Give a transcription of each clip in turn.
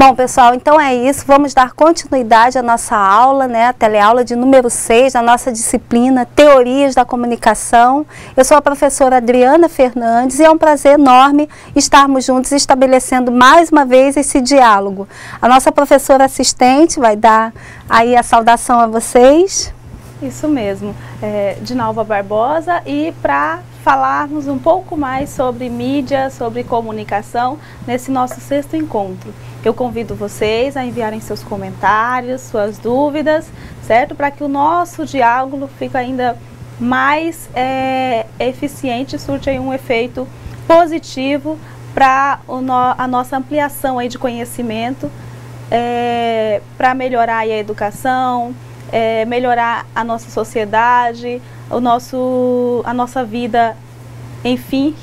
Bom, pessoal, então é isso. Vamos dar continuidade à nossa aula, né? A teleaula de número 6, da nossa disciplina Teorias da Comunicação. Eu sou a professora Adriana Fernandes e é um prazer enorme estarmos juntos estabelecendo mais uma vez esse diálogo. A nossa professora assistente vai dar aí a saudação a vocês. Isso mesmo, Dinalva Barbosa, e para falarmos um pouco mais sobre mídia, sobre comunicação, nesse nosso 6º encontro. Eu convido vocês a enviarem seus comentários, suas dúvidas, certo? Para que o nosso diálogo fique ainda mais eficiente, surte aí um efeito positivo para a nossa ampliação aí de conhecimento, para melhorar aí a educação, melhorar a nossa sociedade, a nossa vida, enfim,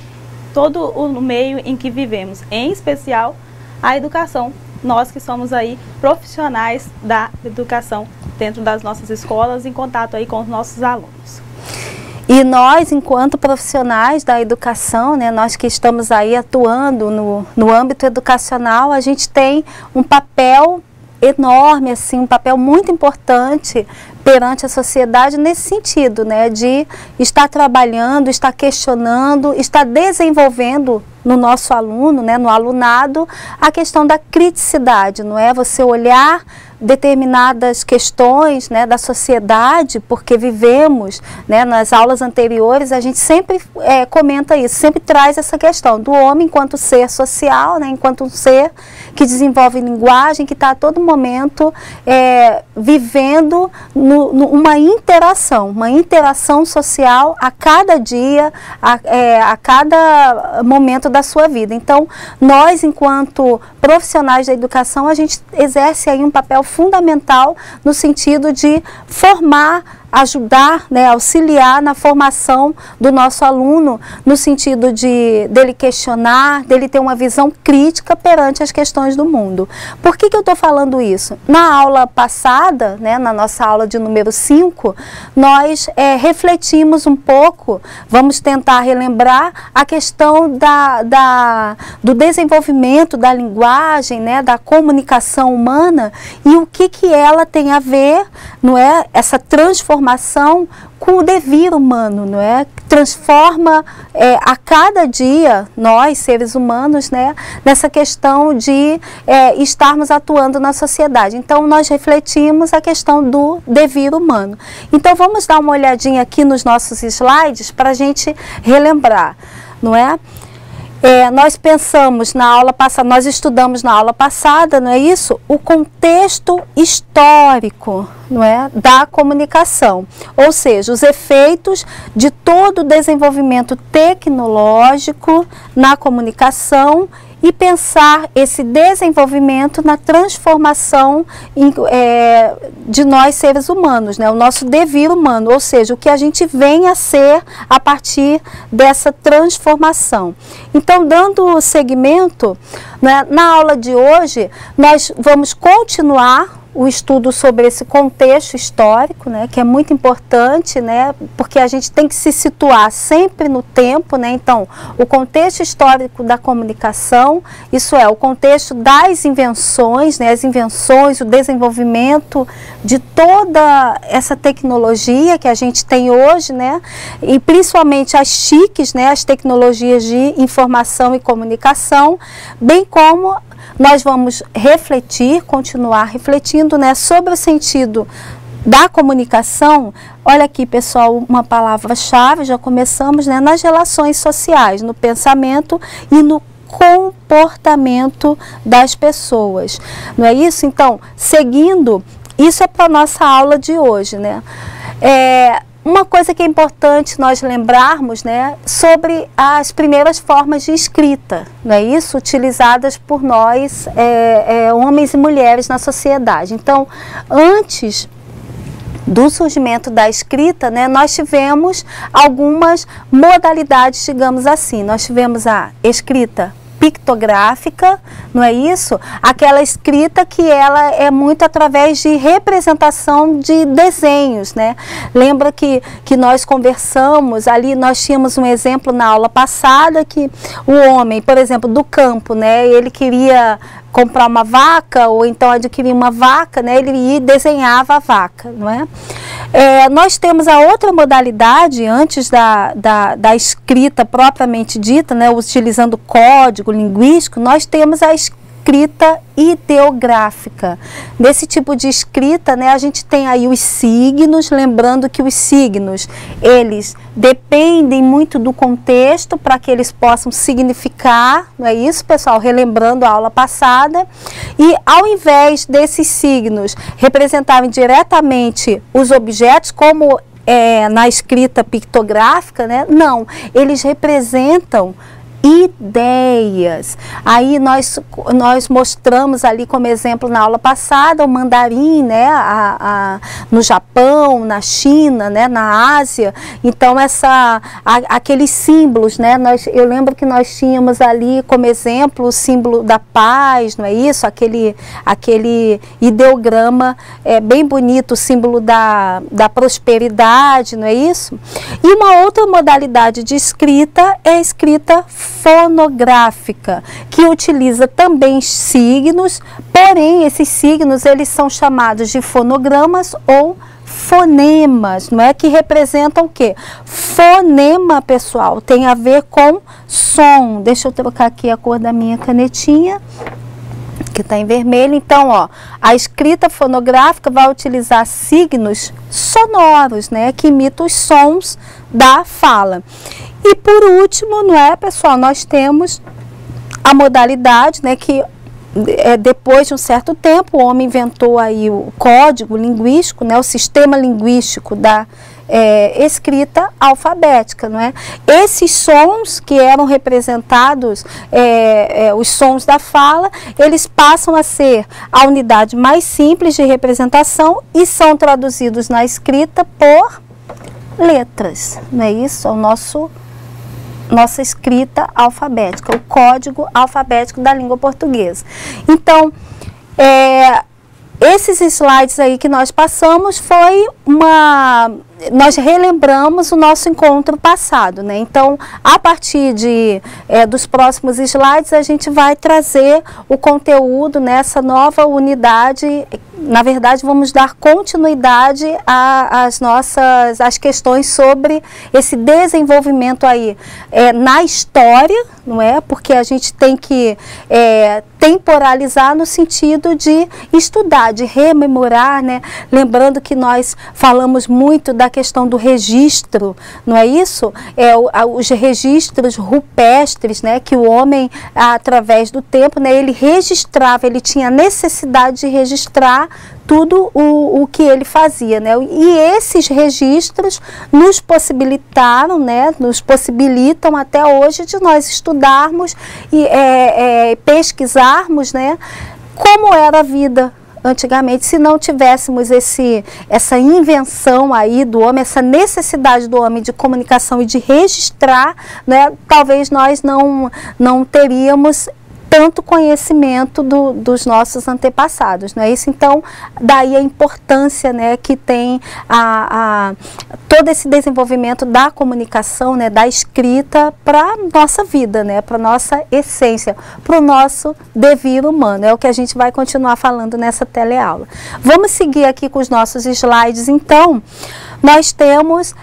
todo o meio em que vivemos, em especial a educação. Nós que somos aí profissionais da educação dentro das nossas escolas, em contato aí com os nossos alunos. E nós, enquanto profissionais da educação, né, nós que estamos aí atuando no âmbito educacional, a gente tem um papel enorme, assim, um papel muito importante perante a sociedade nesse sentido, né, de estar trabalhando, estar questionando, estar desenvolvendo no nosso aluno, né, no alunado, a questão da criticidade, não é? Você olhar determinadas questões, né, da sociedade, porque vivemos, né, nas aulas anteriores a gente sempre comenta isso, sempre traz essa questão do homem enquanto ser social, né, enquanto um ser que desenvolve linguagem, que está a todo momento vivendo uma interação social a cada dia, a cada momento da sua vida. Então, nós, enquanto profissionais da educação, a gente exerce aí um papel fundamental no sentido de formar, ajudar, né, auxiliar na formação do nosso aluno, no sentido dele questionar, dele ter uma visão crítica perante as questões do mundo. Por que eu estou falando isso? Na aula passada, né, na nossa aula de número 5, nós refletimos um pouco, vamos tentar relembrar a questão do desenvolvimento da linguagem, né, da comunicação humana e o que ela tem a ver, não é, essa transformação com o devir humano, não é? Transforma a cada dia nós, seres humanos, né, nessa questão de estarmos atuando na sociedade. Então, nós refletimos a questão do devir humano. Então, vamos dar uma olhadinha aqui nos nossos slides para a gente relembrar, não é? Nós pensamos na aula passada, nós estudamos na aula passada, não é isso? O contexto histórico, não é, da comunicação, ou seja, os efeitos de todo o desenvolvimento tecnológico na comunicação e pensar esse desenvolvimento na transformação de nós seres humanos, né? O nosso devir humano, ou seja, o que a gente vem a ser a partir dessa transformação. Então, dando seguimento, né, na aula de hoje, nós vamos continuar o estudo sobre esse contexto histórico, né, que é muito importante, né, porque a gente tem que se situar sempre no tempo, né, então, o contexto histórico da comunicação, isso é, o contexto das invenções, né, as invenções, o desenvolvimento de toda essa tecnologia que a gente tem hoje, né, e principalmente as TICs, né, as tecnologias de informação e comunicação, bem como nós vamos refletir, continuar refletindo, né, sobre o sentido da comunicação. Olha aqui, pessoal, uma palavra-chave, já começamos, né, nas relações sociais, no pensamento e no comportamento das pessoas. Não é isso? Então, seguindo, isso é para a nossa aula de hoje, né? Uma coisa que é importante nós lembrarmos, né, sobre as primeiras formas de escrita, não é isso? Utilizadas por nós, homens e mulheres na sociedade. Então, antes do surgimento da escrita, né, nós tivemos algumas modalidades, digamos assim. Nós tivemos a escrita pictográfica, não é isso? Aquela escrita que ela é muito através de representação de desenhos, né? Lembra que nós conversamos ali, nós tínhamos um exemplo na aula passada que o homem, por exemplo, do campo, né? Ele queria comprar uma vaca ou então adquirir uma vaca, né? Ele ia e desenhava a vaca, não é? Nós temos a outra modalidade, antes da escrita propriamente dita, né? Utilizando código linguístico, nós temos a escrita ideográfica. Nesse tipo de escrita, né, a gente tem aí os signos, lembrando que os signos, eles dependem muito do contexto para que eles possam significar, não é isso, pessoal? Relembrando a aula passada. E ao invés desses signos representarem diretamente os objetos, como na escrita pictográfica, né? Não, eles representam ideias. Aí nós mostramos ali como exemplo na aula passada o mandarim, né, no Japão, na China, né, na Ásia. Então aqueles símbolos, né, eu lembro que nós tínhamos ali como exemplo o símbolo da paz, não é isso? Aquele ideograma bem bonito, o símbolo da prosperidade, não é isso? E uma outra modalidade de escrita é a escrita fonográfica, que utiliza também signos, porém esses signos eles são chamados de fonogramas ou fonemas, não é? Que representam o quê? Fonema, pessoal, tem a ver com som. Deixa eu trocar aqui a cor da minha canetinha, que está em vermelho. Então, ó, a escrita fonográfica vai utilizar signos sonoros, né, que imitam os sons da fala. E por último, não é, pessoal, nós temos a modalidade, né, que depois de um certo tempo o homem inventou aí o código linguístico, né, o sistema linguístico da escrita alfabética, não é? Esses sons que eram representados, os sons da fala, eles passam a ser a unidade mais simples de representação e são traduzidos na escrita por letras, não é isso? É o nossa escrita alfabética, o código alfabético da língua portuguesa. Então, esses slides aí que nós passamos nós relembramos o nosso encontro passado, né? Então, a partir dos próximos slides, a gente vai trazer o conteúdo nessa nova unidade. Na verdade, vamos dar continuidade às questões sobre esse desenvolvimento aí na história, não é? Porque a gente tem que temporalizar no sentido de estudar, de rememorar, né? Lembrando que nós falamos muito da questão do registro, não é isso? Os registros rupestres, né? Que o homem, através do tempo, né? Ele registrava, ele tinha necessidade de registrar tudo o que ele fazia, né? E esses registros nos possibilitaram, né? Nos possibilitam até hoje de nós estudarmos e pesquisarmos, né? Como era a vida antigamente, se não tivéssemos essa invenção aí do homem, essa necessidade do homem de comunicação e de registrar, né? Talvez nós não teríamos tanto conhecimento dos nossos antepassados, não é isso? Então, daí a importância, né, que tem todo esse desenvolvimento da comunicação, né, da escrita para a nossa vida, né, para a nossa essência, para o nosso devir humano. É o que a gente vai continuar falando nessa teleaula. Vamos seguir aqui com os nossos slides, então. Nós temos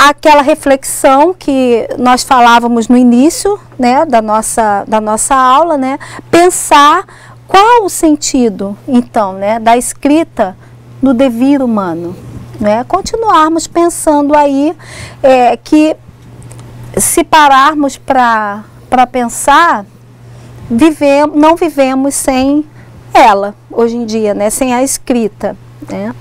aquela reflexão que nós falávamos no início, né, da nossa aula, né, pensar qual o sentido, então, né, da escrita no devir humano, né, continuarmos pensando aí que se pararmos para pensar, não vivemos sem ela, hoje em dia, né, sem a escrita, né.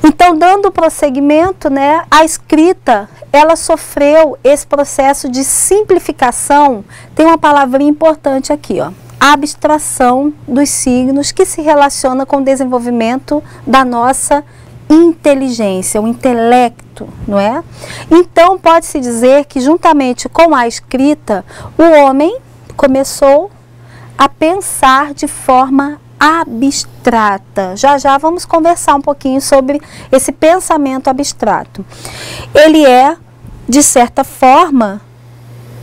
Então, dando prosseguimento, né, a escrita, ela sofreu esse processo de simplificação. Tem uma palavrinha importante aqui, ó, abstração dos signos, que se relaciona com o desenvolvimento da nossa inteligência, o intelecto, não é? Então, pode-se dizer que, juntamente com a escrita, o homem, começou a pensar de forma abstrata. Já já vamos conversar um pouquinho sobre esse pensamento abstrato. Ele é, de certa forma,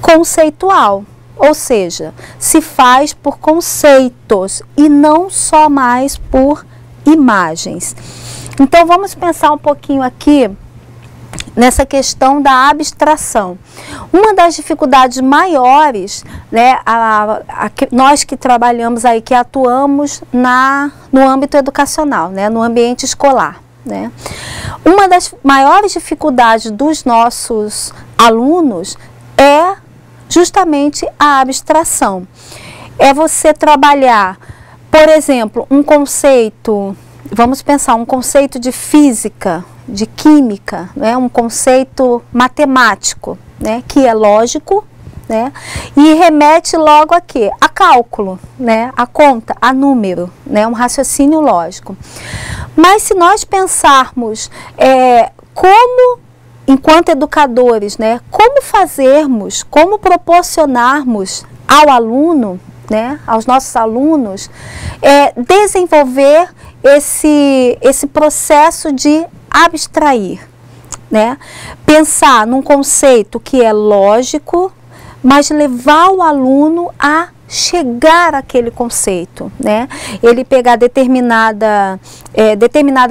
conceitual, ou seja, se faz por conceitos e não só mais por imagens. Então vamos pensar um pouquinho aqui nessa questão da abstração. Uma das dificuldades maiores, né, nós que trabalhamos aí, que atuamos no âmbito educacional, né, no ambiente escolar, né, uma das maiores dificuldades dos nossos alunos é justamente a abstração. É você trabalhar, por exemplo, um conceito, vamos pensar um conceito de física, de química, né, um conceito matemático, né, que é lógico, né, e remete logo a quê? A cálculo, né, a conta, a número, né, um raciocínio lógico. Mas se nós pensarmos como, enquanto educadores, né, como fazermos, como proporcionarmos ao aluno, né, aos nossos alunos, desenvolver esse processo de abstrair, né? Pensar num conceito que é lógico, mas levar o aluno a chegar àquele conceito, né? Ele pegar determinada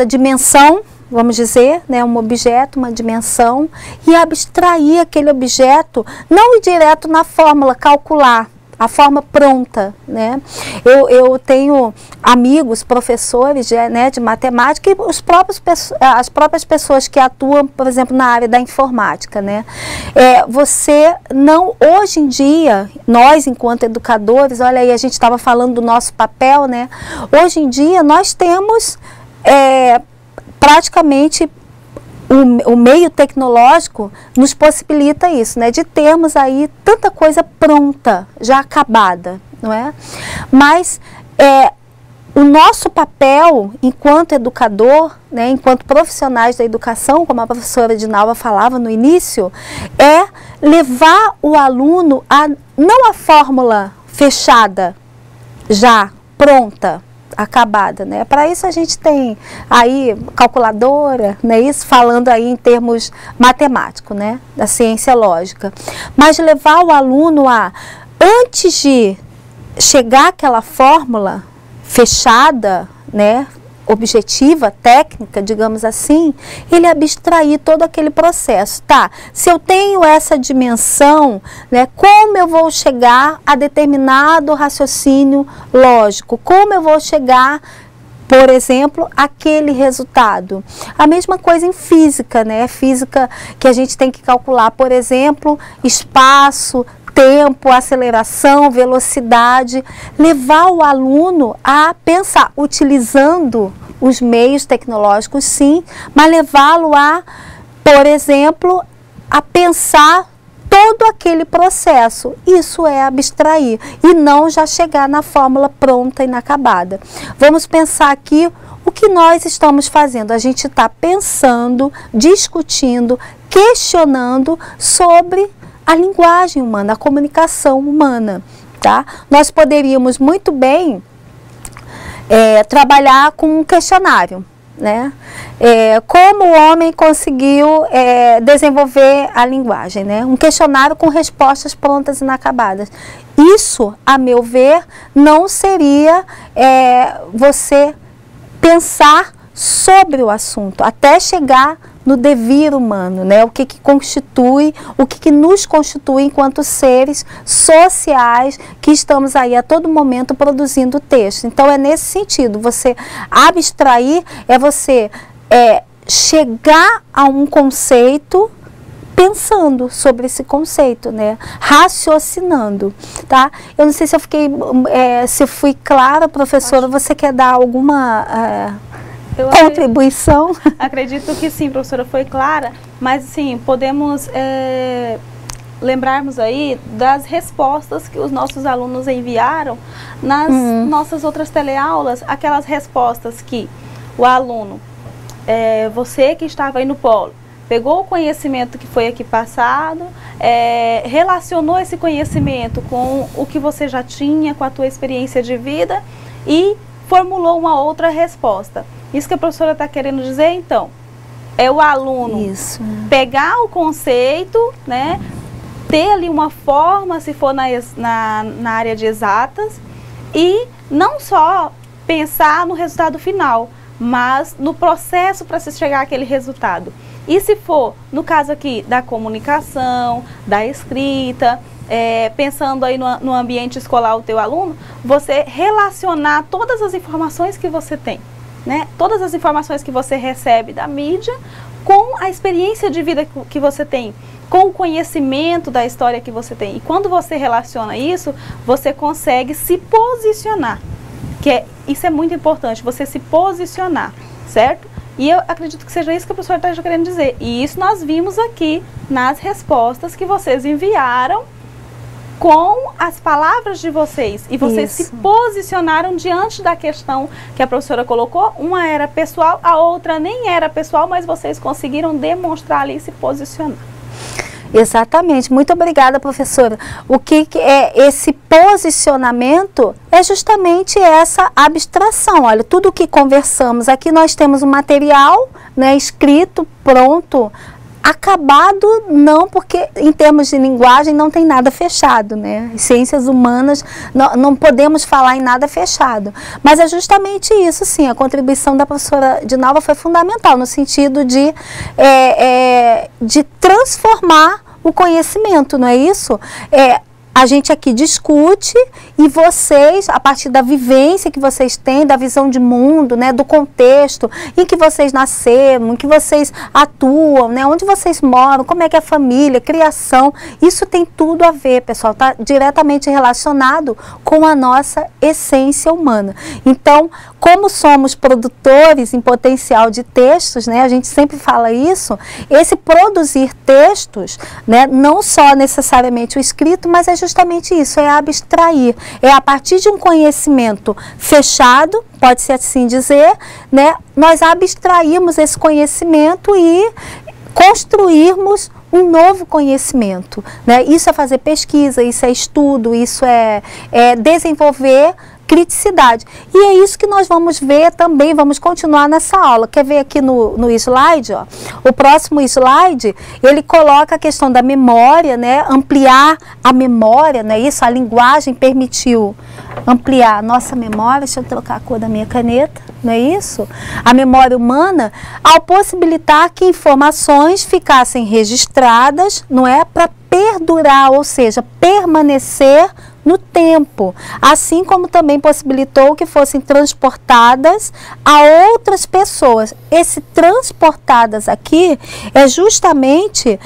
dimensão, vamos dizer, né, um objeto, uma dimensão, e abstrair aquele objeto, não ir direto na fórmula, calcular, a forma pronta, né? Eu tenho amigos, professores de matemática e as próprias pessoas que atuam, por exemplo, na área da informática, né? Você não, hoje em dia, nós enquanto educadores, olha aí, a gente estava falando do nosso papel, né? Hoje em dia nós temos praticamente o meio tecnológico nos possibilita isso, né, de termos aí tanta coisa pronta, já acabada, não é? Mas o nosso papel enquanto educador, né, enquanto profissionais da educação, como a professora Dinalva falava no início, é levar o aluno a não a fórmula fechada, já pronta, acabada, né? Para isso a gente tem aí calculadora, né? Isso falando aí em termos matemáticos, né? Da ciência lógica. Mas levar o aluno a, antes de chegar àquela fórmula fechada, né? Objetiva, técnica, digamos assim, ele abstrair todo aquele processo. Tá, se eu tenho essa dimensão, né, como eu vou chegar a determinado raciocínio lógico? Como eu vou chegar, por exemplo, àquele resultado? A mesma coisa em física, né? Física que a gente tem que calcular, por exemplo, espaço, tempo, aceleração, velocidade, levar o aluno a pensar, utilizando os meios tecnológicos, sim, mas levá-lo a, por exemplo, a pensar todo aquele processo. Isso é abstrair e não já chegar na fórmula pronta e inacabada. Vamos pensar aqui o que nós estamos fazendo. A gente está pensando, discutindo, questionando sobre a linguagem humana, a comunicação humana, tá? Nós poderíamos muito bem trabalhar com um questionário, né? Como o homem conseguiu desenvolver a linguagem, né? Um questionário com respostas prontas e inacabadas. Isso, a meu ver, não seria você pensar sobre o assunto, até chegar no devir humano, né? O que constitui, o que nos constitui enquanto seres sociais que estamos aí a todo momento produzindo texto. Então é nesse sentido, você abstrair é você chegar a um conceito pensando sobre esse conceito, né? Raciocinando, tá? Eu não sei se eu fiquei, se eu fui clara, professora, você quer dar alguma contribuição? Acredito que sim, professora, foi clara, mas sim, podemos lembrarmos aí das respostas que os nossos alunos enviaram nas nossas outras teleaulas, aquelas respostas que o aluno, você que estava aí no polo, pegou o conhecimento que foi aqui passado, relacionou esse conhecimento com o que você já tinha, com a tua experiência de vida e formulou uma outra resposta. Isso que a professora está querendo dizer, então, é o aluno pegar o conceito, né, ter ali uma forma, se for na área de exatas, e não só pensar no resultado final, mas no processo para se chegar àquele resultado. E se for, no caso aqui, da comunicação, da escrita, pensando aí no ambiente escolar o teu aluno, você relacionar todas as informações que você tem, né? Todas as informações que você recebe da mídia com a experiência de vida que você tem, com o conhecimento da história que você tem. E quando você relaciona isso, você consegue se posicionar, isso é muito importante, você se posicionar, certo? E eu acredito que seja isso que a professora está querendo dizer. E isso nós vimos aqui nas respostas que vocês enviaram com as palavras de vocês. E vocês se posicionaram diante da questão que a professora colocou. Uma era pessoal, a outra nem era pessoal, mas vocês conseguiram demonstrar ali e se posicionar. Exatamente, muito obrigada, professora. O que é esse posicionamento? É justamente essa abstração. Olha, tudo o que conversamos aqui, nós temos um material, né, escrito, pronto, acabado, não, porque em termos de linguagem não tem nada fechado, né? As ciências humanas, não podemos falar em nada fechado. Mas é justamente isso, sim, a contribuição da professora Dinalva foi fundamental, no sentido de transformar o conhecimento, não é isso? A gente aqui discute e vocês, a partir da vivência que vocês têm, da visão de mundo, né, do contexto em que vocês nasceram, em que vocês atuam, né, onde vocês moram, como é que é a família, criação, isso tem tudo a ver, pessoal, está diretamente relacionado com a nossa essência humana. Então, como somos produtores em potencial de textos, né, a gente sempre fala isso, esse produzir textos, né, não só necessariamente o escrito, mas é justamente isso, é abstrair, é a partir de um conhecimento fechado, pode-se assim dizer, né, nós abstrairmos esse conhecimento e construirmos um novo conhecimento, né? Isso é fazer pesquisa, isso é estudo, isso é desenvolver criticidade. E é isso que nós vamos ver também, vamos continuar nessa aula. Quer ver aqui no slide, ó? O próximo slide, ele coloca a questão da memória, né? Ampliar a memória, né? Isso, a linguagem permitiu ampliar a nossa memória. Deixa eu trocar a cor da minha caneta, não é isso? A memória humana, ao possibilitar que informações ficassem registradas, não é? Para perdurar, ou seja, permanecer no tempo, assim como também possibilitou que fossem transportadas a outras pessoas. Esse transportadas aqui é justamente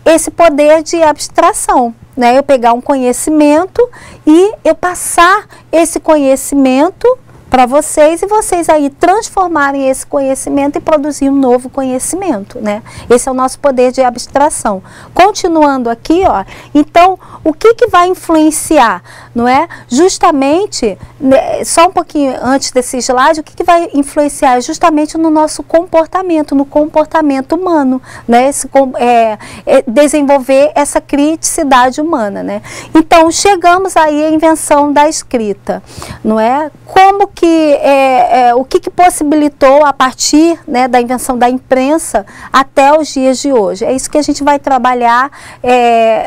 esse poder de abstração, né? Eu pegar um conhecimento e eu passar esse conhecimento para vocês e vocês aí transformarem esse conhecimento e produzir um novo conhecimento, né? Esse é o nosso poder de abstração. Continuando aqui, ó, então, o que vai influenciar, não é? Justamente, né, só um pouquinho antes desse slide, o que vai influenciar justamente no nosso comportamento, no comportamento humano, né? Desenvolver essa criticidade humana, né? Então, chegamos aí à invenção da escrita, não é? Como que o que possibilitou a partir, né, da invenção da imprensa até os dias de hoje. É isso que a gente vai trabalhar,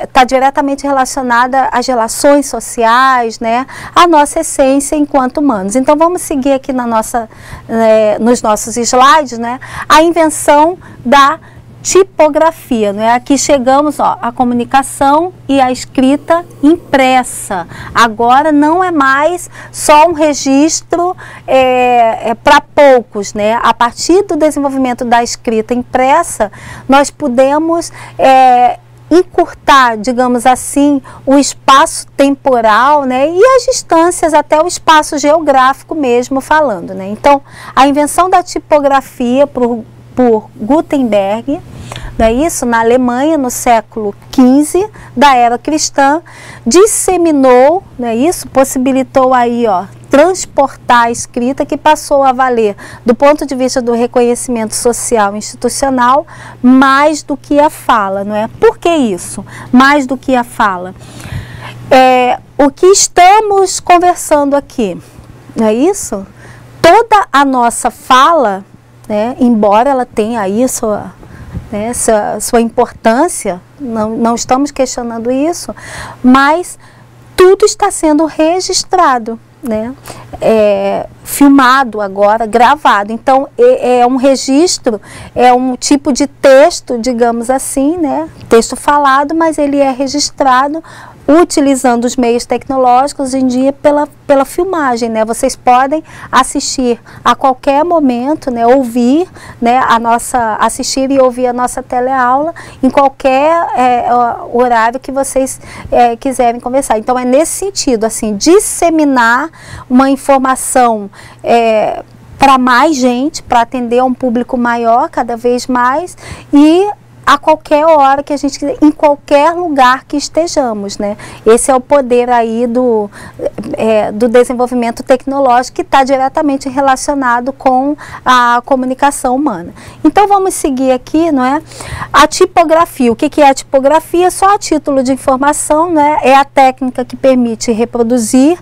está diretamente relacionada às relações sociais, né, à nossa essência enquanto humanos. Então vamos seguir aqui nos nossos slides, né, a invenção da tipografia, né? Aqui chegamos, ó, a comunicação e a escrita impressa. Agora não é mais só um registro para poucos, né? A partir do desenvolvimento da escrita impressa, nós podemos encurtar, digamos assim, o espaço temporal, né, e as distâncias até o espaço geográfico mesmo falando, né? Então, a invenção da tipografia por Gutenberg, não é isso? Na Alemanha, no século XV da era cristã, disseminou, não é isso? Possibilitou aí, ó, transportar a escrita, que passou a valer, do ponto de vista do reconhecimento social e institucional, mais do que a fala, não é? Por que isso? Mais do que a fala. O que estamos conversando aqui, não é isso? Toda a nossa fala, né, embora ela tenha aí sua importância, não estamos questionando isso, mas tudo está sendo registrado, né? Filmado agora, gravado. Então, é um registro, é um tipo de texto, digamos assim, né? Texto falado, mas ele é registrado utilizando os meios tecnológicos hoje em dia pela filmagem, né? Vocês podem assistir a qualquer momento, né? Ouvir, né? Assistir e ouvir a nossa teleaula em qualquer horário que vocês quiserem conversar. Então é nesse sentido, assim, disseminar uma informação para mais gente, para atender a um público maior cada vez mais, e a qualquer hora que a gente quiser, em qualquer lugar que estejamos, né? Esse é o poder aí do desenvolvimento tecnológico, que está diretamente relacionado com a comunicação humana. Então vamos seguir aqui, não é? A tipografia. O que é a tipografia? Só a título de informação, né? É a técnica que permite reproduzir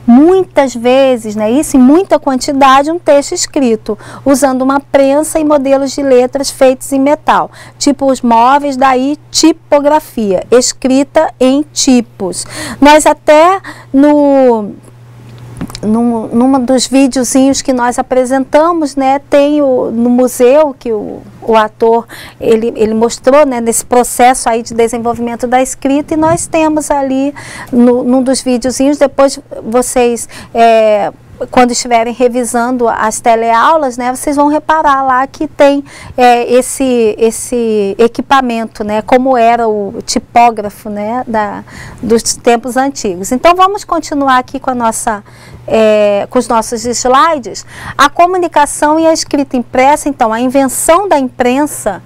muitas vezes, né, isso em muita quantidade, um texto escrito, usando uma prensa e modelos de letras feitos em metal, tipos móveis, daí tipografia, escrita em tipos. Nós até num dos videozinhos que nós apresentamos, né, tem no museu que o ator ele mostrou, né, nesse processo aí de desenvolvimento da escrita, e nós temos ali num dos videozinhos. Depois vocês quando estiverem revisando as teleaulas, né, vocês vão reparar lá que tem esse equipamento, né, como era o tipógrafo, né, dos tempos antigos. Então vamos continuar aqui com com os nossos slides. A comunicação e a escrita impressa. Então, a invenção da imprensa,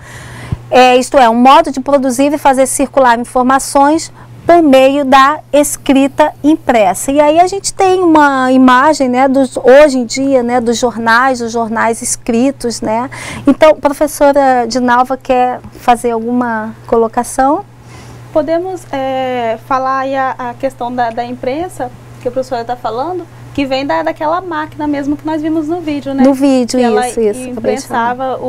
isto é, um modo de produzir e fazer circular informações por meio da escrita impressa. E aí a gente tem uma imagem, né, hoje em dia, né, dos jornais escritos, né? Então, professora Dinalva quer fazer alguma colocação? Podemos falar aí a questão da imprensa, que a professora está falando, que vem daquela máquina mesmo que nós vimos no vídeo, né? No vídeo, isso. Ela imprensava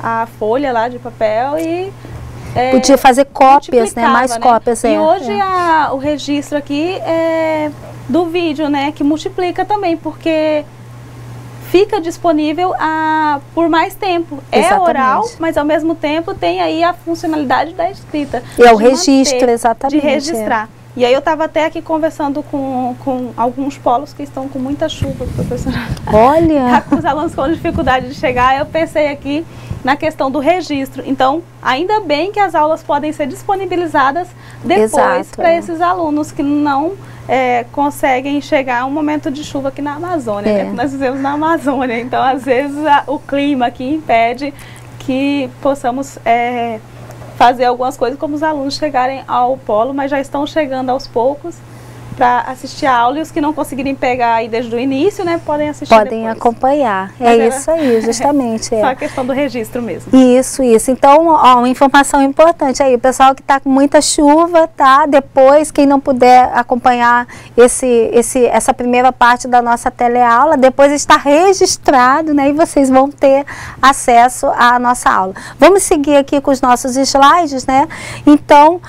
a folha lá de papel e podia fazer cópias, né? Mais, né? Cópias. E hoje o registro aqui é do vídeo, né? Que multiplica também, porque fica disponível por mais tempo. Exatamente. É oral, mas ao mesmo tempo tem aí a funcionalidade da escrita. E é o registro, exatamente. De registrar. E aí eu estava até aqui conversando com alguns polos que estão com muita chuva, professora. Olha! Os alunos com dificuldade de chegar, eu pensei aqui na questão do registro. Então, ainda bem que as aulas podem ser disponibilizadas depois para esses alunos que não conseguem chegar a um momento de chuva aqui na Amazônia, né? Nós vivemos na Amazônia, então às vezes o clima aqui impede que possamos fazer algumas coisas, como os alunos chegarem ao polo, mas já estão chegando aos poucos para assistir a aula, e os que não conseguirem pegar aí desde o início, né, podem assistir Podem depois. Acompanhar. Isso aí, justamente. Só a questão do registro mesmo. Isso. Então, uma informação importante aí, o pessoal que está com muita chuva, tá? Depois, quem não puder acompanhar essa primeira parte da nossa teleaula, depois está registrado, né, e vocês vão ter acesso à nossa aula. Vamos seguir aqui com os nossos slides, né? Então,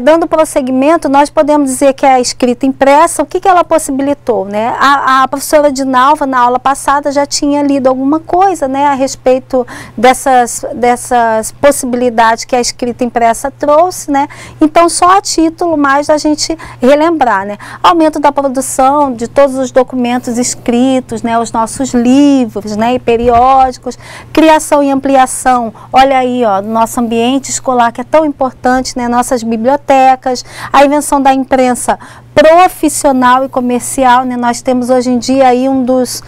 dando prosseguimento, nós podemos dizer que a escrita impressa, o que ela possibilitou, né? A professora Dinalva, na aula passada, já tinha lido alguma coisa, né, a respeito dessas possibilidades que a escrita impressa trouxe, né? Então, só a título mais da gente relembrar, né? Aumento da produção de todos os documentos escritos, né, os nossos livros, né, e periódicos, criação e ampliação, olha aí, ó, do nosso ambiente escolar, que é tão importante, né, nossas bibliotecas, a invenção da imprensa profissional e comercial, né? Nós temos hoje em dia aí um dos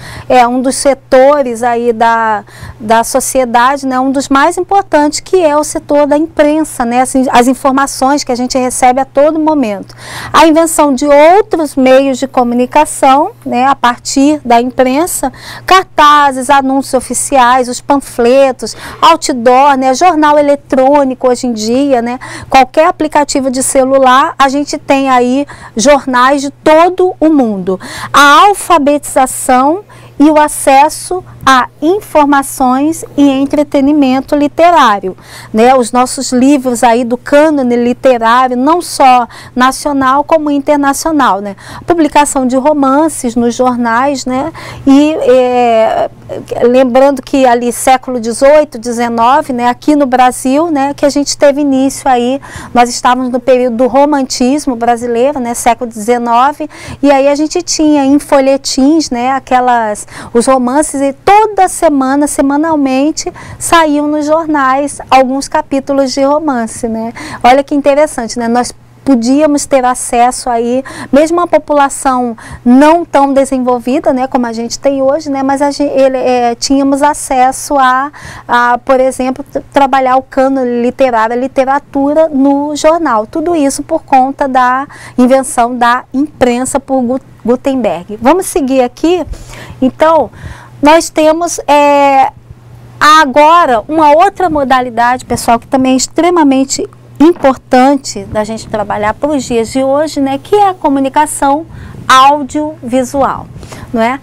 setores aí da sociedade, né? Um dos mais importantes, que é o setor da imprensa, né? Assim, as informações que a gente recebe a todo momento. A invenção de outros meios de comunicação, né? A partir da imprensa, cartazes, anúncios oficiais, os panfletos, outdoor, né? Jornal eletrônico hoje em dia, né? Qualquer aplicativo de celular, a gente tem aí jornais de todo o mundo. A alfabetização e o acesso a informações e entretenimento literário, né? Os nossos livros aí do cânone literário, não só nacional como internacional, né? Publicação de romances nos jornais, né? E lembrando que ali século XVIII, XIX, né? Aqui no Brasil, né? Que a gente teve início aí, nós estávamos no período do romantismo brasileiro, né? Século XIX, e aí a gente tinha em folhetins, né? Os romances, e toda semana, semanalmente, saíam nos jornais alguns capítulos de romance, né? Olha que interessante, né? Nós podíamos ter acesso aí, mesmo uma população não tão desenvolvida, né, como a gente tem hoje, né, mas tínhamos acesso por exemplo, trabalhar o cânone literário, a literatura no jornal. Tudo isso por conta da invenção da imprensa por Gutenberg. Vamos seguir aqui. Então, nós temos agora uma outra modalidade, pessoal, que também é extremamente importante da gente trabalhar para os dias de hoje, né, que é a comunicação audiovisual, não é?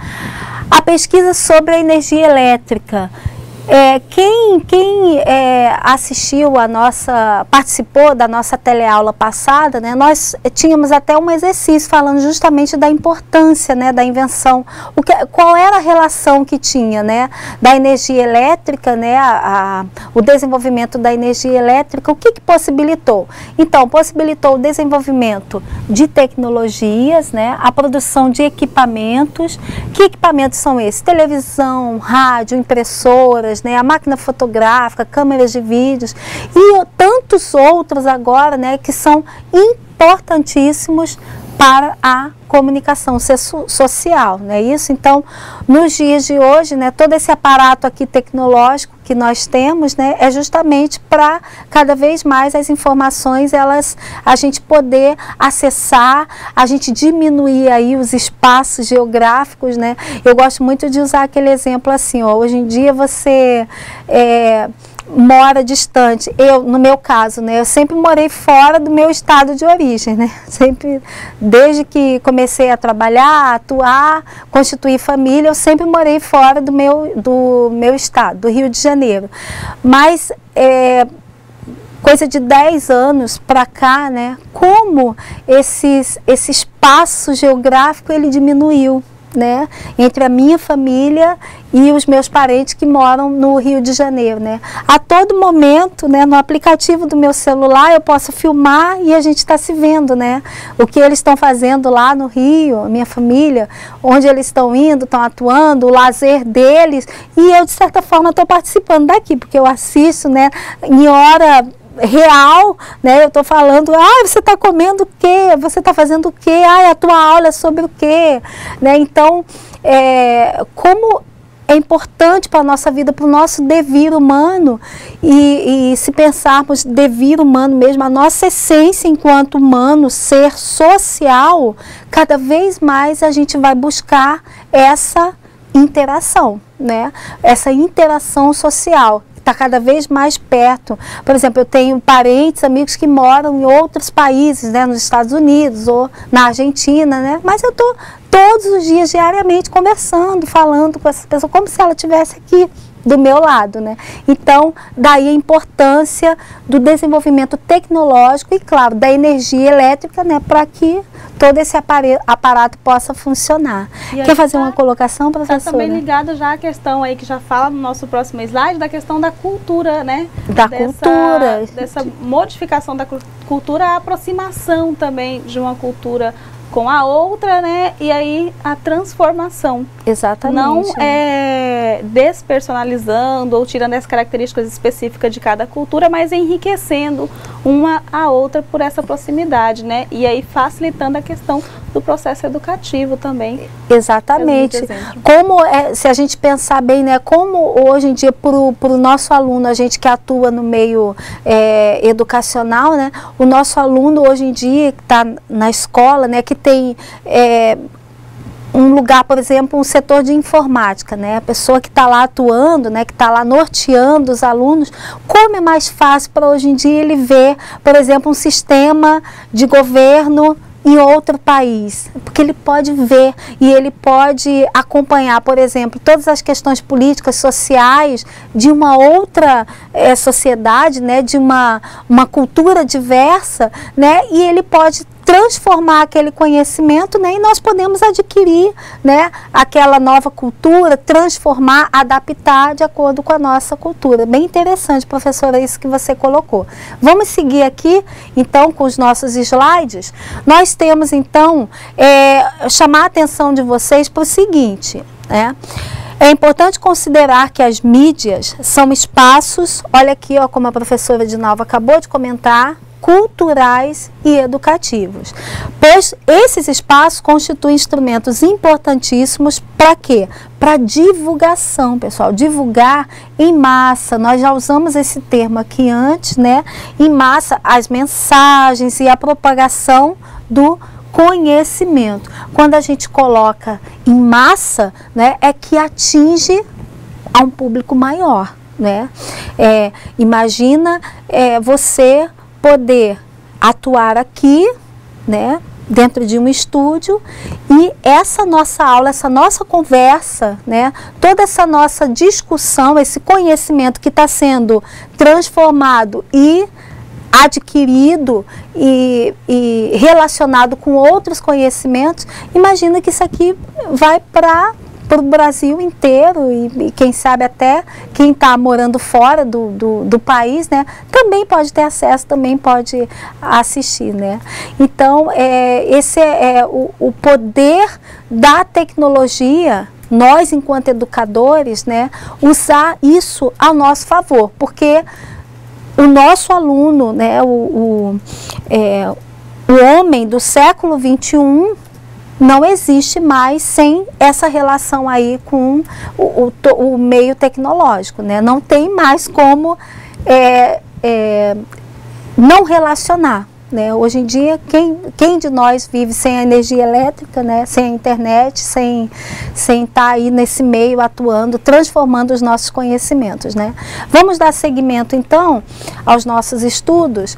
A pesquisa sobre a energia elétrica. Quem assistiu participou da nossa teleaula passada, né, nós tínhamos até um exercício falando justamente da importância, né, da invenção, qual era a relação que tinha, né, da energia elétrica, né, o desenvolvimento da energia elétrica, o que possibilitou? Então, possibilitou o desenvolvimento de tecnologias, né, a produção de equipamentos. Que equipamentos são esses? Televisão, rádio, impressoras, né, a máquina fotográfica, câmeras de vídeos e tantos outros agora, né, que são importantíssimos para a comunicação social, não é isso? Então, nos dias de hoje, né, todo esse aparato aqui tecnológico que nós temos, né, é justamente para cada vez mais as informações, a gente poder acessar, a gente diminuir aí os espaços geográficos, né? Eu gosto muito de usar aquele exemplo assim, ó, hoje em dia você mora distante. No meu caso, né, eu sempre morei fora do meu estado de origem, né? Sempre, desde que comecei a trabalhar, atuar, constituir família, eu sempre morei fora do meu estado, do Rio de Janeiro. Mas coisa de 10 anos para cá, né, como esse espaço geográfico ele diminuiu, né, entre a minha família e os meus parentes que moram no Rio de Janeiro, né. A todo momento, né, no aplicativo do meu celular eu posso filmar e a gente está se vendo, né, o que eles estão fazendo lá no Rio, a minha família, onde eles estão indo, estão atuando, o lazer deles, e eu de certa forma estou participando daqui, porque eu assisto, né, em hora real, né? Eu estou falando, você está comendo o quê? Você está fazendo o quê? A tua aula é sobre o quê? Né? Então, como é importante para a nossa vida, para o nosso devir humano, e se pensarmos devir humano mesmo, a nossa essência enquanto humano, ser social, cada vez mais a gente vai buscar essa interação, né? Essa interação social. Está cada vez mais perto. Por exemplo, eu tenho parentes, amigos que moram em outros países, né, nos Estados Unidos ou na Argentina, né, mas eu estou todos os dias, diariamente, conversando, falando com essa pessoa, como se ela estivesse aqui do meu lado, né? Então, daí a importância do desenvolvimento tecnológico e, claro, da energia elétrica, né, para que todo esse aparato possa funcionar. Quer fazer uma colocação, professora? Está também ligado já à questão aí que já fala no nosso próximo slide, da questão da cultura, né? Cultura. Dessa modificação da cultura, a aproximação também de uma cultura com a outra, né? E aí a transformação. Exatamente. Não despersonalizando ou tirando as características específicas de cada cultura, mas enriquecendo uma a outra por essa proximidade, né? E aí facilitando a questão do processo educativo também. Exatamente. Como se a gente pensar bem, né? Como hoje em dia para o nosso aluno, a gente que atua no meio educacional, né? O nosso aluno hoje em dia que está na escola, né? Que tem um lugar, por exemplo, um setor de informática, né? A pessoa que está lá atuando, né? Que está lá norteando os alunos, como é mais fácil para hoje em dia ele ver, por exemplo, um sistema de governo em outro país, porque ele pode ver e ele pode acompanhar, por exemplo, todas as questões políticas, sociais de uma outra sociedade, né, de uma cultura diversa, né, e ele pode transformar aquele conhecimento, né, e nós podemos adquirir, né, aquela nova cultura, transformar, adaptar de acordo com a nossa cultura. Bem interessante, professora, isso que você colocou. Vamos seguir aqui, então, com os nossos slides. Nós temos, então, chamar a atenção de vocês para o seguinte, né? É importante considerar que as mídias são espaços, olha aqui, ó, como a professora Edinalva acabou de comentar, culturais e educativos, pois esses espaços constituem instrumentos importantíssimos para quê? Para divulgação, pessoal, divulgar em massa. Nós já usamos esse termo aqui antes, né? Em massa, as mensagens e a propagação do conhecimento. Quando a gente coloca em massa, né, é que atinge a um público maior, né? Imagina você poder atuar aqui, né, dentro de um estúdio, e essa nossa aula, essa nossa conversa, né, toda essa nossa discussão, esse conhecimento que está sendo transformado e adquirido e relacionado com outros conhecimentos, imagina que isso aqui vai para o Brasil inteiro e quem sabe até quem está morando fora do país, né, também pode ter acesso, também pode assistir, né. Então, esse é o poder da tecnologia, nós enquanto educadores, né, usar isso a nosso favor, porque o nosso aluno, né, o homem do século XXI, não existe mais sem essa relação aí com o meio tecnológico, né? Não tem mais como não relacionar, né? Hoje em dia, quem de nós vive sem a energia elétrica, né? Sem a internet, sem estar aí nesse meio atuando, transformando os nossos conhecimentos, né? Vamos dar seguimento, então, aos nossos estudos.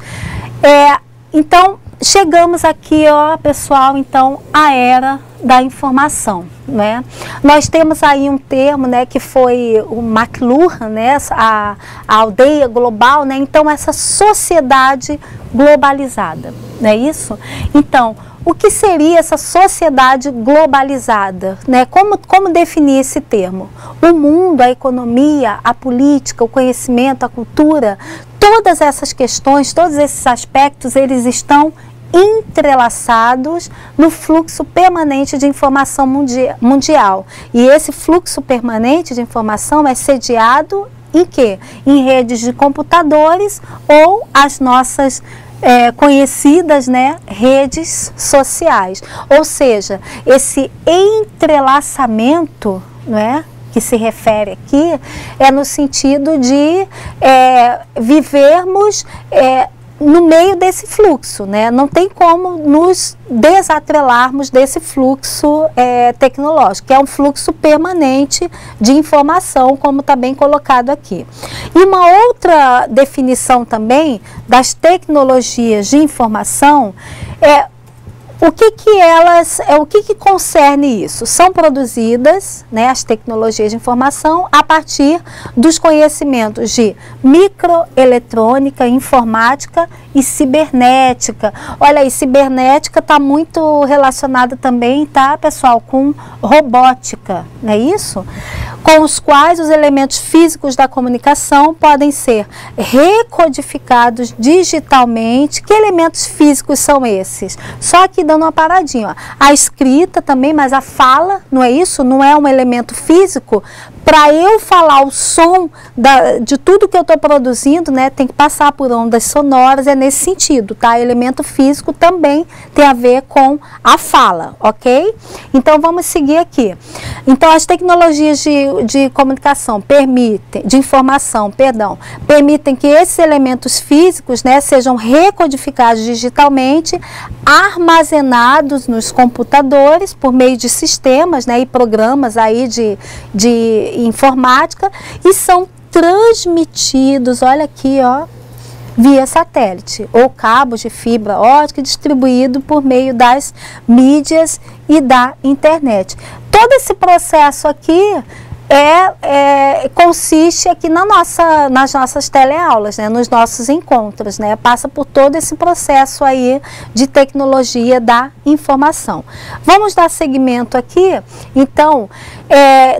Então, chegamos aqui, ó, pessoal, então, à era da informação, né? Nós temos aí um termo, né, que foi o McLuhan, né, a aldeia global, né? Então, essa sociedade globalizada, não é isso? Então, o que seria essa sociedade globalizada, né? Como definir esse termo? O mundo, a economia, a política, o conhecimento, a cultura, todas essas questões, todos esses aspectos, eles estão entrelaçados no fluxo permanente de informação mundial. E esse fluxo permanente de informação é sediado em quê? Em redes de computadores ou as nossas conhecidas, né, redes sociais. Ou seja, esse entrelaçamento, não é, que se refere aqui, é no sentido de vivermos no meio desse fluxo, né? Não tem como nos desatrelarmos desse fluxo tecnológico, que é um fluxo permanente de informação, como está bem colocado aqui. E uma outra definição também das tecnologias de informação o que concerne isso? São produzidas, né, as tecnologias de informação a partir dos conhecimentos de microeletrônica, informática e cibernética. Olha aí, cibernética está muito relacionada também, tá, pessoal, com robótica, não é isso? com os quais os elementos físicos da comunicação podem ser recodificados digitalmente. Que elementos físicos são esses? Só aqui dando uma paradinha, ó. A escrita também, mas a fala, não é isso? Não é um elemento físico? Para eu falar o som de tudo que eu estou produzindo, né, tem que passar por ondas sonoras, é nesse sentido, tá? Elemento físico também tem a ver com a fala, ok? Então, vamos seguir aqui. Então, as tecnologias de comunicação de informação, permitem que esses elementos físicos, né, sejam recodificados digitalmente, armazenados nos computadores por meio de sistemas, né, e programas aí de informática, e são transmitidos, olha aqui, ó, via satélite ou cabos de fibra ótica distribuído por meio das mídias e da internet. Todo esse processo aqui consiste aqui nas nossas teleaulas, né, nos nossos encontros, né, passa por todo esse processo aí de tecnologia da informação. Vamos dar seguimento aqui. Então,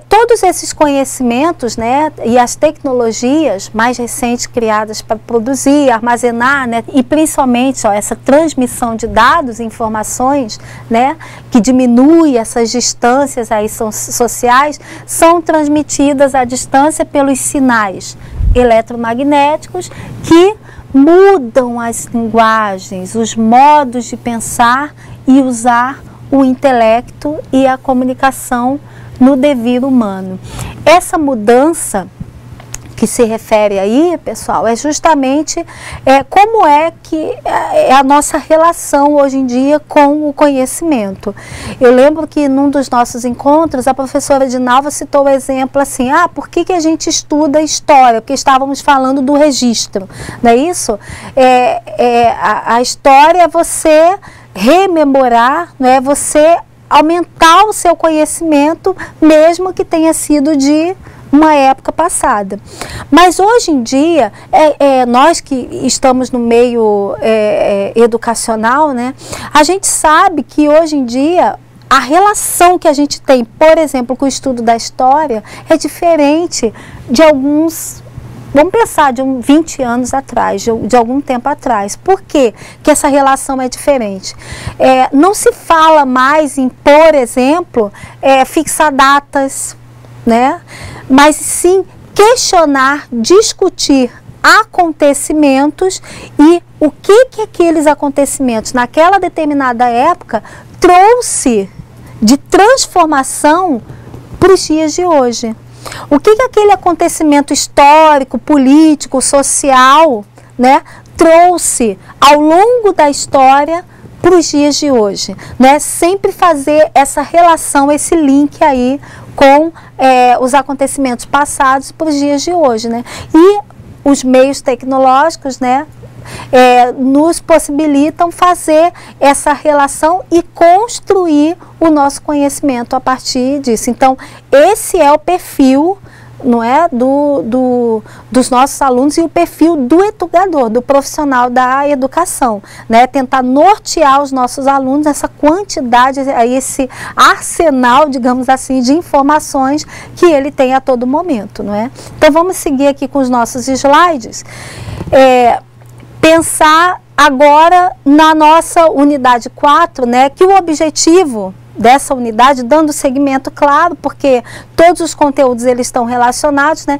todos esses conhecimentos, né, e as tecnologias mais recentes criadas para produzir, armazenar, né, e principalmente, ó, essa transmissão de dados e informações, né, que diminui essas distâncias aí sociais, são transmitidas à distância pelos sinais eletromagnéticos que mudam as linguagens, os modos de pensar e usar o intelecto e a comunicação no devir humano. Essa mudança que se refere aí, pessoal, é justamente como é que é a nossa relação hoje em dia com o conhecimento. Eu lembro que num dos nossos encontros, a professora Dinalva citou o exemplo assim, por que a gente estuda história? Porque estávamos falando do registro, não é isso? A história é você rememorar, não é? Você aumentar o seu conhecimento, mesmo que tenha sido de uma época passada. Mas hoje em dia, nós que estamos no meio educacional, né, a gente sabe que hoje em dia a relação que a gente tem, por exemplo, com o estudo da história é diferente de alguns, vamos pensar, de 20 anos atrás, de algum tempo atrás. Por quê que essa relação é diferente? Não se fala mais em, por exemplo, fixar datas, né? Mas sim questionar, discutir acontecimentos e o que aqueles acontecimentos naquela determinada época trouxe de transformação para os dias de hoje. O que aquele acontecimento histórico, político, social, né, trouxe ao longo da história para os dias de hoje, né? Sempre fazer essa relação, esse link aí com os acontecimentos passados para os dias de hoje, né? E os meios tecnológicos, né, nos possibilitam fazer essa relação e construir o nosso conhecimento a partir disso. Então, esse é o perfil, não é, dos nossos alunos e o perfil do educador, do profissional da educação, né? Tentar nortear os nossos alunos nessa quantidade, esse arsenal, digamos assim, de informações que ele tem a todo momento, não é? Então, vamos seguir aqui com os nossos slides. Pensar agora na nossa unidade 4, né, que o objetivo dessa unidade, dando seguimento, claro, porque todos os conteúdos eles estão relacionados, né,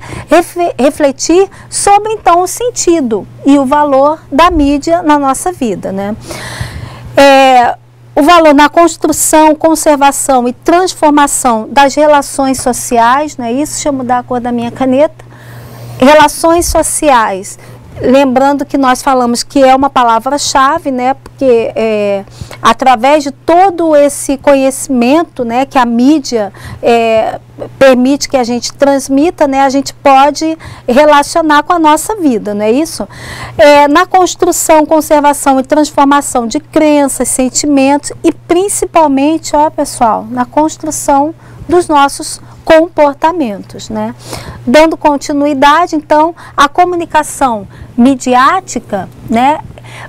refletir sobre então o sentido e o valor da mídia na nossa vida, né. O valor na construção, conservação e transformação das relações sociais, não é isso? Deixa eu mudar a cor da minha caneta. Relações sociais. Lembrando que nós falamos que é uma palavra-chave, né, porque através de todo esse conhecimento, né, que a mídia permite que a gente transmita, né, a gente pode relacionar com a nossa vida, não é isso? Na construção, conservação e transformação de crenças, sentimentos e principalmente, ó pessoal, na construção dos nossos comportamentos, né? Dando continuidade, então, a comunicação midiática, né,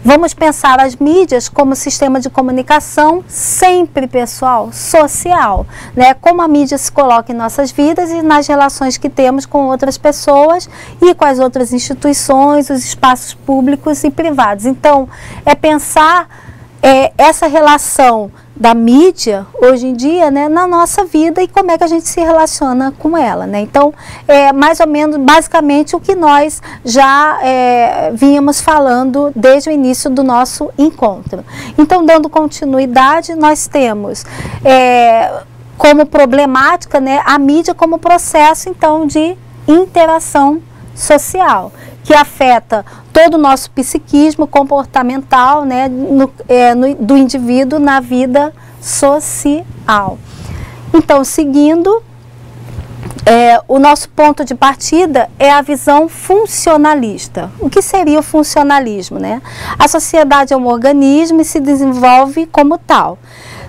Vamos pensar as mídias como sistema de comunicação sempre, pessoal, social, né? Como a mídia se coloca em nossas vidas e nas relações que temos com outras pessoas e com as outras instituições, os espaços públicos e privados. Então, é pensar essa relação da mídia, hoje em dia, né, na nossa vida e como é que a gente se relaciona com ela, né? Então, é mais ou menos, basicamente, o que nós já vínhamos falando desde o início do nosso encontro. Então, dando continuidade, nós temos como problemática, né, a mídia como processo, então, de interação social, que afeta todo o nosso psiquismo comportamental, né, do indivíduo na vida social. Então, seguindo, o nosso ponto de partida é a visão funcionalista. O que seria o funcionalismo, né? A sociedade é um organismo e se desenvolve como tal.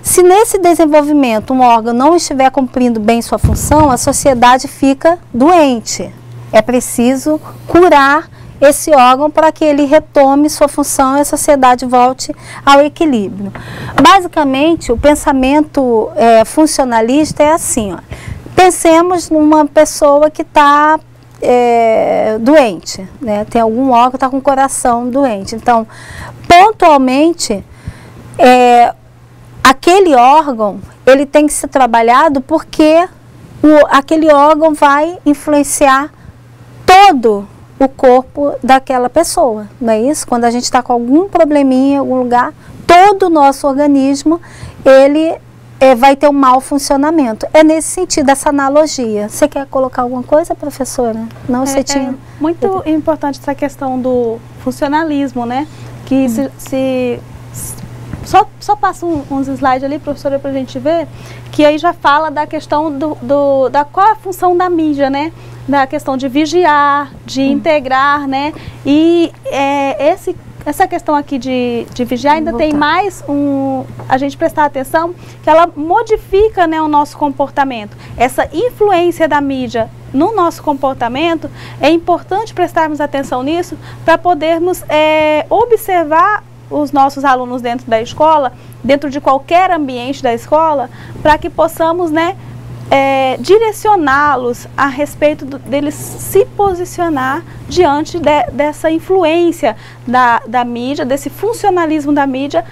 Se nesse desenvolvimento um órgão não estiver cumprindo bem sua função, a sociedade fica doente. É preciso curar esse órgão para que ele retome sua função e a sociedade volte ao equilíbrio. Basicamente, o pensamento funcionalista é assim, ó. Pensemos numa pessoa que está doente, né? Tem algum órgão que está com o coração doente. Então, pontualmente, aquele órgão, ele tem que ser trabalhado porque aquele órgão vai influenciar todo o corpo daquela pessoa, não é isso? Quando a gente está com algum probleminha em algum lugar, todo o nosso organismo, ele vai ter um mau funcionamento. É nesse sentido, essa analogia. Você quer colocar alguma coisa, professora? Não, você tinha... muito importante essa questão do funcionalismo, né? Que só passa uns slides ali, professora, para a gente ver, que aí já fala da questão da qual é a função da mídia, né? Da questão de vigiar, de integrar, né? E essa questão aqui de vigiar ainda tem mais a gente prestar atenção que ela modifica, né, o nosso comportamento. Essa influência da mídia no nosso comportamento, é importante prestarmos atenção nisso para podermos observar os nossos alunos dentro da escola, dentro de qualquer ambiente da escola, para que possamos, né, direcioná-los a respeito deles se posicionar diante dessa influência da mídia, desse funcionalismo da mídia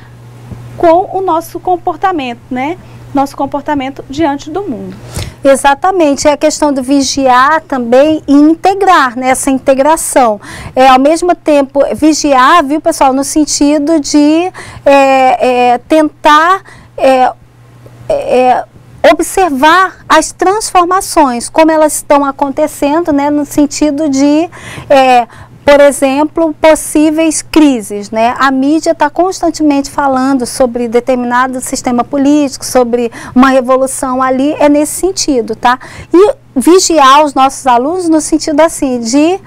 com o nosso comportamento, né? Nosso comportamento diante do mundo. Exatamente, é a questão de vigiar também e integrar, né, essa integração. Ao mesmo tempo, vigiar, viu, pessoal, no sentido de tentar observar as transformações, como elas estão acontecendo, né, no sentido de, por exemplo, possíveis crises, né? A mídia está constantemente falando sobre determinado sistema político, sobre uma revolução ali, é nesse sentido, tá? E vigiar os nossos alunos no sentido assim, de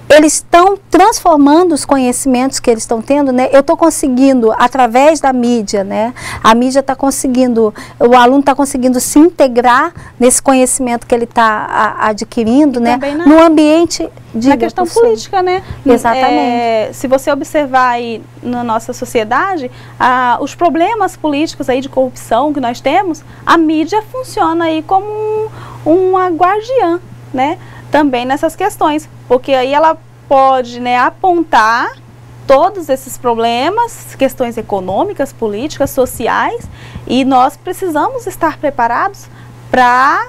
eles estão transformando os conhecimentos que eles estão tendo, né? Eu estou conseguindo, através da mídia, né? A mídia está conseguindo, o aluno está conseguindo se integrar nesse conhecimento que ele está adquirindo, né? No ambiente na questão política, né? Exatamente. Se você observar aí na nossa sociedade, os problemas políticos aí de corrupção que nós temos, a mídia funciona aí como uma guardiã, né? Também nessas questões, porque aí ela pode, né, apontar todos esses problemas, questões econômicas, políticas, sociais, e nós precisamos estar preparados para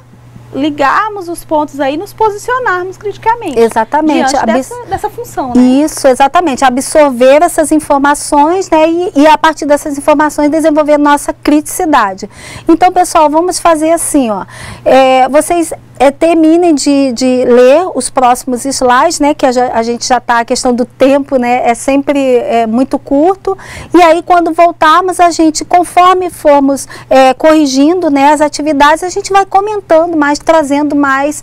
ligarmos os pontos aí e nos posicionarmos criticamente. Exatamente. Diante dessa função, né? Isso, exatamente. Absorver essas informações, né, e a partir dessas informações desenvolver nossa criticidade. Então, pessoal, vamos fazer assim, ó. Vocês terminem de ler os próximos slides, né, que a gente já está, a questão do tempo, né, é sempre muito curto, e aí quando voltarmos, a gente, conforme formos corrigindo, né, as atividades, a gente vai comentando mais, trazendo mais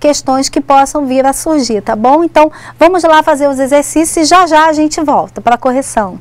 questões que possam vir a surgir, tá bom? Então, vamos lá fazer os exercícios e já a gente volta para a correção.